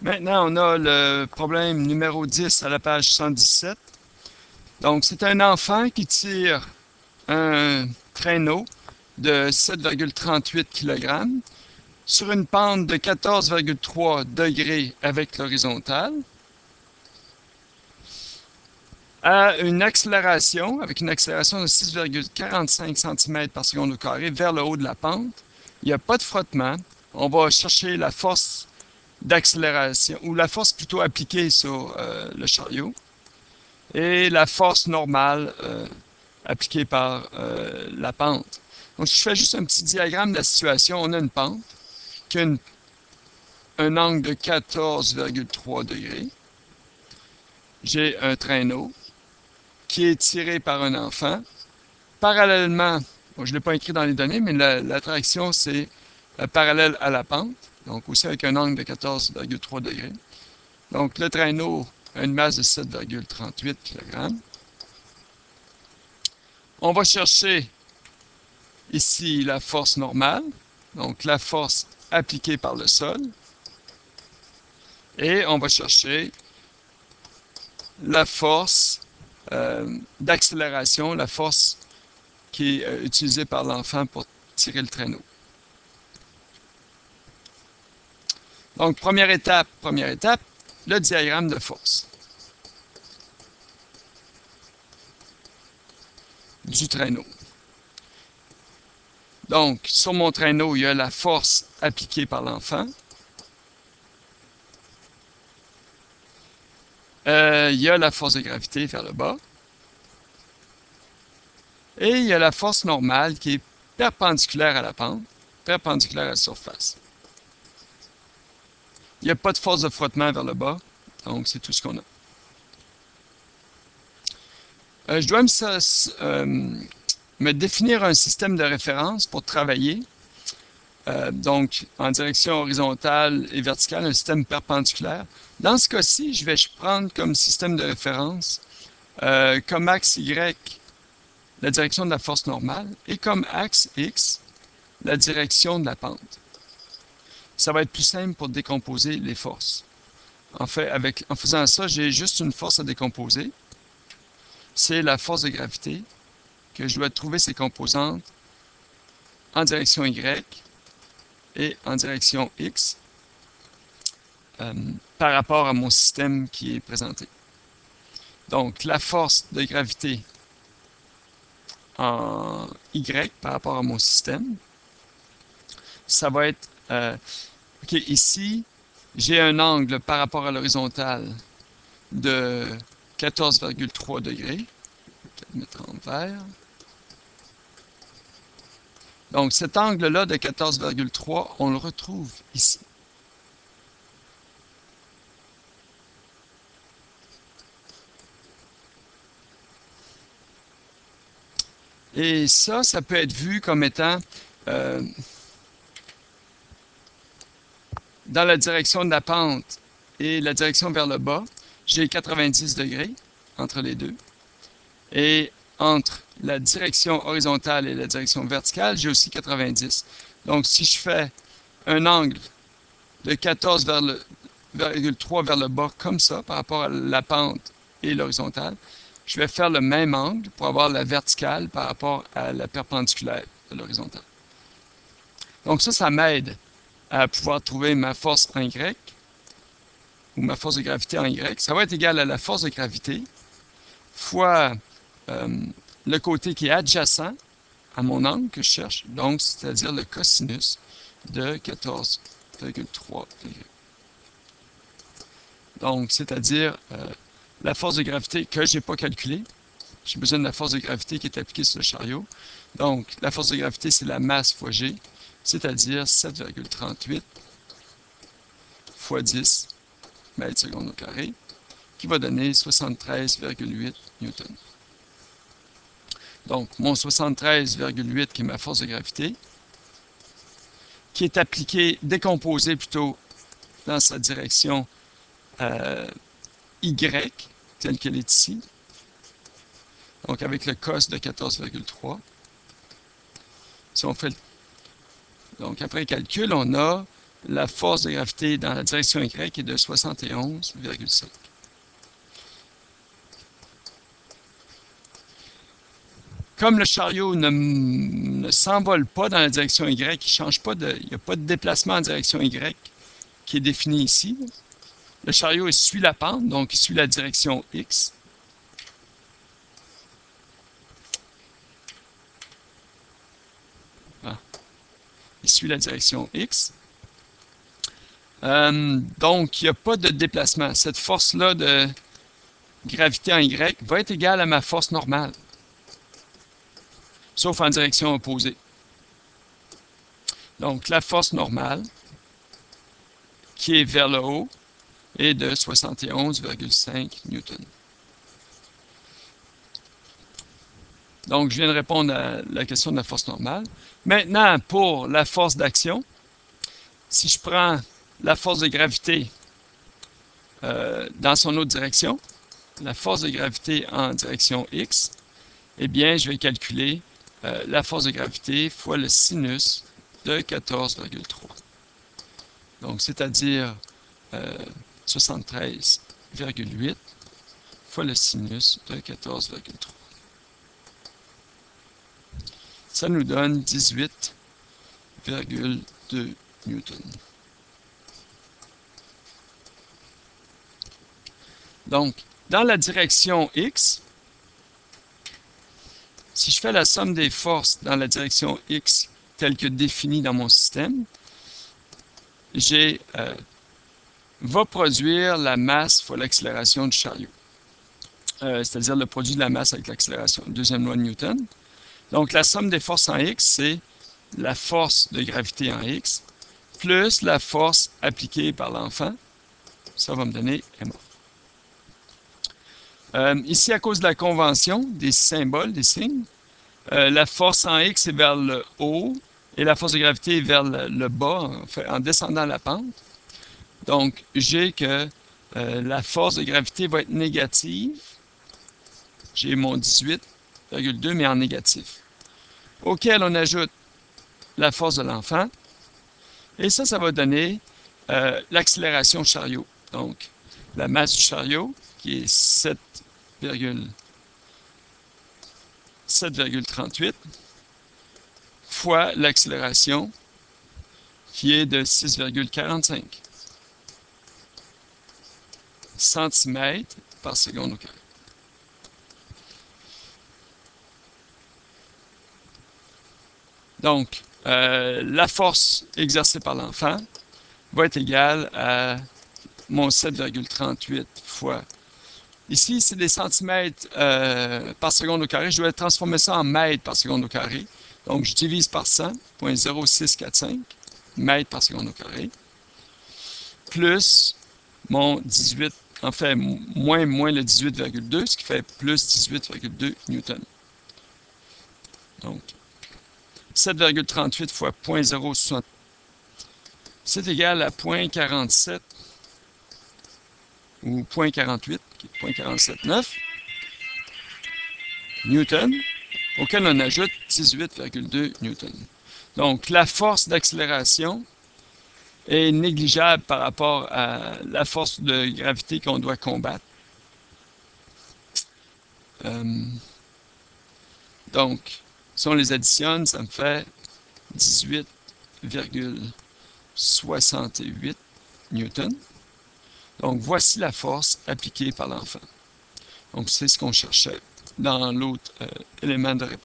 Maintenant, on a le problème numéro 10 à la page 117. Donc, c'est un enfant qui tire un traîneau de 7,38 kg sur une pente de 14,3 degrés avec l'horizontale à une accélération, avec une accélération de 6,45 cm par seconde au carré vers le haut de la pente. Il n'y a pas de frottement. On va chercher la force d'accélération, ou la force plutôt appliquée sur le chariot, et la force normale appliquée par la pente. Donc, si je fais juste un petit diagramme de la situation, on a une pente qui a un angle de 14,3 degrés. J'ai un traîneau qui est tiré par un enfant. Parallèlement, bon, je ne l'ai pas écrit dans les données, mais la traction, c'est parallèle à la pente, donc aussi avec un angle de 14,3 degrés. Donc, le traîneau a une masse de 7,38 kg. On va chercher ici la force normale, donc la force appliquée par le sol. Et on va chercher la force d'accélération, la force qui est utilisée par l'enfant pour tirer le traîneau. Donc, première étape, le diagramme de force du traîneau. Donc, sur mon traîneau, il y a la force appliquée par l'enfant. Il y a la force de gravité vers le bas. Et il y a la force normale qui est perpendiculaire à la pente, perpendiculaire à la surface. Il n'y a pas de force de frottement vers le bas, donc c'est tout ce qu'on a. Je dois me définir un système de référence pour travailler. Donc, en direction horizontale et verticale, un système perpendiculaire. Dans ce cas-ci, je vais prendre comme système de référence, comme axe Y, la direction de la force normale, et comme axe X, la direction de la pente. Ça va être plus simple pour décomposer les forces. En fait, en faisant ça, j'ai juste une force à décomposer. C'est la force de gravité, que je dois trouver ses composantes en direction Y et en direction X par rapport à mon système qui est présenté. Donc, la force de gravité en Y par rapport à mon système, ça va être... OK, ici, j'ai un angle par rapport à l'horizontale de 14,3 degrés. Je vais mettre en vert. Donc, cet angle-là de 14,3, on le retrouve ici. Et ça peut être vu comme étant dans la direction de la pente et la direction vers le bas, j'ai 90 degrés entre les deux. Et entre la direction horizontale et la direction verticale, j'ai aussi 90. Donc, si je fais un angle de 14,3 vers le bas comme ça, par rapport à la pente et l'horizontale, je vais faire le même angle pour avoir la verticale par rapport à la perpendiculaire de l'horizontale. Donc ça m'aide à pouvoir trouver ma force en Y, ou ma force de gravité en Y. Ça va être égal à la force de gravité fois le côté qui est adjacent à mon angle que je cherche, donc c'est-à-dire le cosinus de 14,3 degrés. Donc, c'est-à-dire la force de gravité que je n'ai pas calculée. J'ai besoin de la force de gravité qui est appliquée sur le chariot. Donc, la force de gravité, c'est la masse fois G, c'est-à-dire 7,38 fois 10 mètres secondes au carré, qui va donner 73,8 newtons. Donc, mon 73,8 qui est ma force de gravité, qui est appliquée, décomposée plutôt dans sa direction Y, telle qu'elle est ici. Donc, avec le cos de 14,3. Si on fait donc, après calcul, on a la force de gravité dans la direction Y est de 71,5. Comme le chariot ne s'envole pas dans la direction Y, il n'y a pas de déplacement en direction Y qui est défini ici. Le chariot il suit la pente, donc il suit la direction X. Ah. Il suit la direction X. Donc, il n'y a pas de déplacement. Cette force-là de gravité en Y va être égale à ma force normale, sauf en direction opposée. Donc, la force normale, qui est vers le haut, est de 71,5 newtons. Donc, je viens de répondre à la question de la force normale. Maintenant, pour la force d'action, si je prends la force de gravité dans son autre direction, la force de gravité en direction X, eh bien, je vais calculer la force de gravité fois le sinus de 14,3. Donc, c'est-à-dire 73,8 fois le sinus de 14,3. Ça nous donne 18,2 newtons. Donc, dans la direction X, si je fais la somme des forces dans la direction X telle que définie dans mon système, va produire la masse fois l'accélération du chariot. C'est-à-dire le produit de la masse avec l'accélération. Deuxième loi de Newton. Donc, la somme des forces en X, c'est la force de gravité en X plus la force appliquée par l'enfant. Ça va me donner MA. Ici, à cause de la convention des symboles, des signes, la force en X est vers le haut et la force de gravité est vers le bas, en descendant la pente. Donc, j'ai que la force de gravité va être négative. J'ai mon 18,2, mais en négatif. Auquel on ajoute la force de l'enfant. Et ça va donner l'accélération chariot. Donc, la masse du chariot, qui est 7,38 fois l'accélération, qui est de 6,45 cm par seconde au carré. Donc, la force exercée par l'enfant va être égale à mon 7,38 fois. Ici, c'est des centimètres par seconde au carré. Je vais transformer ça en mètres par seconde au carré. Donc, je divise par 100, 0.0645 mètres par seconde au carré, plus mon 18, en fait, moins le 18,2, ce qui fait plus 18,2 newtons. Donc, 7,38 fois 0.060, c'est égal à 0.47 ou 0.48, qui est 0.479 newton, auquel on ajoute 18,2 newton. Donc, la force d'accélération est négligeable par rapport à la force de gravité qu'on doit combattre. Donc, si on les additionne, ça me fait 18,68 newtons. Donc, voici la force appliquée par l'enfant. Donc, c'est ce qu'on cherchait dans l'autre élément de réponse.